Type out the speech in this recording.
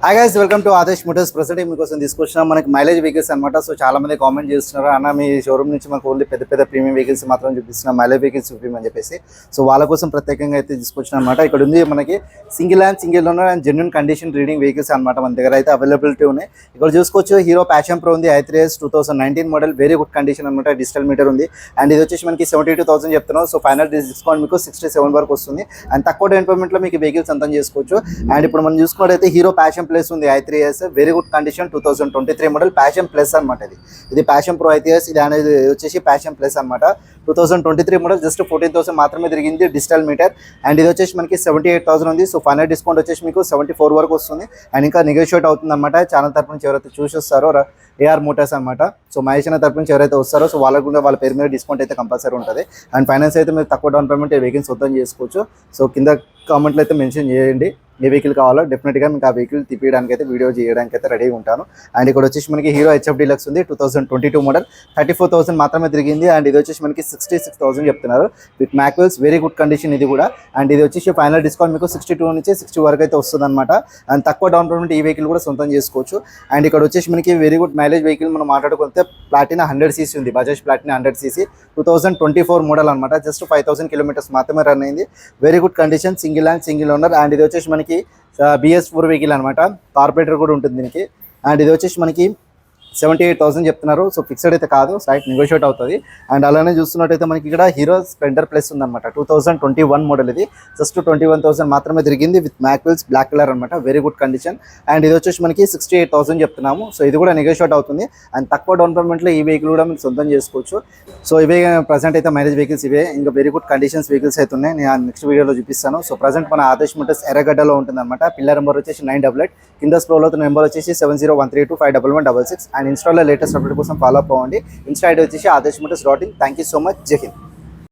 Hi guys, welcome to Adesh Motors. Present మీకోసం తీసుకొచ్చిన మనకి మైలేజ్ వెహికల్స్ అనమాట. సో చాలా మంది కామెంట్ చేస్తున్నారు, అన్న మీ షోరూమ్ నుంచి మనకు ఓన్లీ పెద్ద పెద్ద ప్రీమియం వెహికల్స్ మాత్రం చూపిస్తున్నా, మైలేజ్ వెహికల్స్ చూపించమని చెప్పేసి. సో వాళ్ళ కోసం ప్రత్యేకంగా అయితే తీసుకొచ్చిన అనమాట. ఇక్కడ ఉంది మనకి single owner and genuine condition reading vehicles అనమాట. మన దగ్గర అయితే అవైలబిలిటీ ఉన్నాయి. ఇక్కడ చూసుకోవచ్చు, హీరో ప్యాషన్ ప్రో ఉంది, i3s 2019 model, very good condition అనమాట. డిజిటల్ మీటర్ ఉంది అండ్ ఇది వచ్చేసి మనకి 72,000 చెప్తున్నాం. సో ఫైనల్ డిస్కౌంట్ మీకు 67 వరకు వస్తుంది అండ్ తక్కువ డౌన్ పేమెంట్లో మీకు వెహికల్స్ అంతా చేసుకోవచ్చు. అండ్ ఇప్పుడు మనం చూసుకున్నట్టయితే హీరో ప్యాషన్ ప్లస్ ఉంది, i3s very good condition, 2023 model, passion plus అనమాట. ఇది ప్యాషన్ ప్రో i3s, ఇది అనేది వచ్చేసి ప్యాషన్ ప్లస్ అనమాట. 2023 మోడల్, జస్ట్ 14,000 మాత్రమే తిరిగింది, డిజిటల్ మీటర్. అండ్ ఇది వచ్చేసి మనకి 78,000 ఉంది. సో ఫైనల్ డిస్కౌంట్ వచ్చేసి మీకు 74 వరకు వస్తుంది అండ్ ఇంకా నెగోషియేట్ అవుతుంది అనమాట. ఛానల్ తరపు నుంచి ఎవరైతే చూసి వస్తారో ఏఆర్ మోటార్స్ అనమాట. సో మహేష్ అన్న తరపు నుంచి ఎవరైతే వస్తారో సో వాళ్ళకు కూడా వాళ్ళ పేరు మీద డిస్కౌంట్ అయితే కంపల్సరీ ఉంటుంది. అండ్ ఫైనాన్స్ అయితే మీరు తక్కువ డౌన్ పేమెంట్ వెహికల్స్ వద్దని చేసుకోవచ్చు. సో కింద కామెంట్లో అయితే మెన్షన్ చేయండి ఏ వెహికల్ కావాలో, డెఫినెట్గా మీకు ఆ వెహికల్ తిప్పడానికి అయితే వీడియో చేయడానికి అయితే రెడీగా ఉంటాను. అండ్ ఇక్కడ వచ్చేసి మనకి హీరో హెచ్ఎఫ్ డీలక్స్ ఉంది, 2022 మోడల్, 34,000 మాత్రమే తిరిగింది. అండ్ ఇది వచ్చేసి మనకి 66,000 చెప్తున్నారు విత్ మ్యాక్వెల్స్, వెరీ గుడ్ కండిషన్ ఇది కూడా. అండ్ ఇది వచ్చేసి ఫైనల్ డిస్కౌంట్ మీకు 62 నుంచి 60 వరకు అయితే వస్తుంది అనమాట. అండ్ తక్కువ డౌన్ పేమెంట్ ఈ వెహికల్ కూడా సొంతం చేసుకోవచ్చు. అండ్ ఇక్కడ వచ్చేసి మనకి వెరీ గుడ్ మైలేజ్ వెహికల్ మనం మాట్లాడుకుంటే ప్లాటినా 100cc ఉంది, బజాజ్ ప్లాటినా 100cc, 2024 మోడల్ అనమాట. జస్ట్ 5,000 కిలోమీటర్స్ మాత్రమే రన్ అయింది, very good condition, single owner. And ఇది వచ్చేసి మనకి BS4 వెహికల్ అనమాట, కార్పొరేటర్ కూడా ఉంటుంది దీనికి. అండ్ ఇది వచ్చేసి మనకి 78,000 చెప్తున్నారు. సో ఫిక్స్డ్ అయితే కాదు, సైట్ నెగోషియేట్ అవుతుంది. అండ్ అలానే చూస్తున్నట్టయితే మనకి ఇక్కడ హీరో స్ప్లెండర్ ప్లస్ ఉందన్నమాట, 2021 మోడల్, ఇది జస్ట్ 21,000 మాత్రమే తిరిగింది విత్ మ్యాక్వెల్స్, బ్లాక్ కలర్ అనమాట, వెరీ గుడ్ కండిషన్. అండ్ ఇది వచ్చేసి మనకి 68,000 చెప్తున్నాము. సో ఇది కూడా నెగోషియేట్ అవుతుంది అండ్ తక్కువ డౌన్ పేమెంట్లో ఈ వెహికల్ కూడా మీకు సొంతం చేసుకోవచ్చు. సో ఇవే ప్రజెంట్ అయితే మైలేజ్ వెహికల్స్ ఇవే, ఇంకా వెరీ గుడ్ కండిషన్స్ వెహికల్స్ అయితే ఉన్నాయి. నేను నెక్స్ట్ వీడియోలో చూపిస్తాను. సో ప్రజెంట్ మన ఆదేశ్ మోటార్స్ ఎర్రగడ్డలో ఉంటుంది అనమాట. పిల్లర్ నెంబర్ వచ్చేసి 988, కింద స్క్రోల్ అవుతున్న నెంబర్ వచ్చేసి 7013251166. అండ్ ఇన్స్టాలో లేటెస్ట్ అప్డేట్ కోసం ఫాలో అప్ అవ్వండి. ఇన్స్టా ఐడి వచ్చేసి adesh motors.in. Thank you so much. జై హింద్.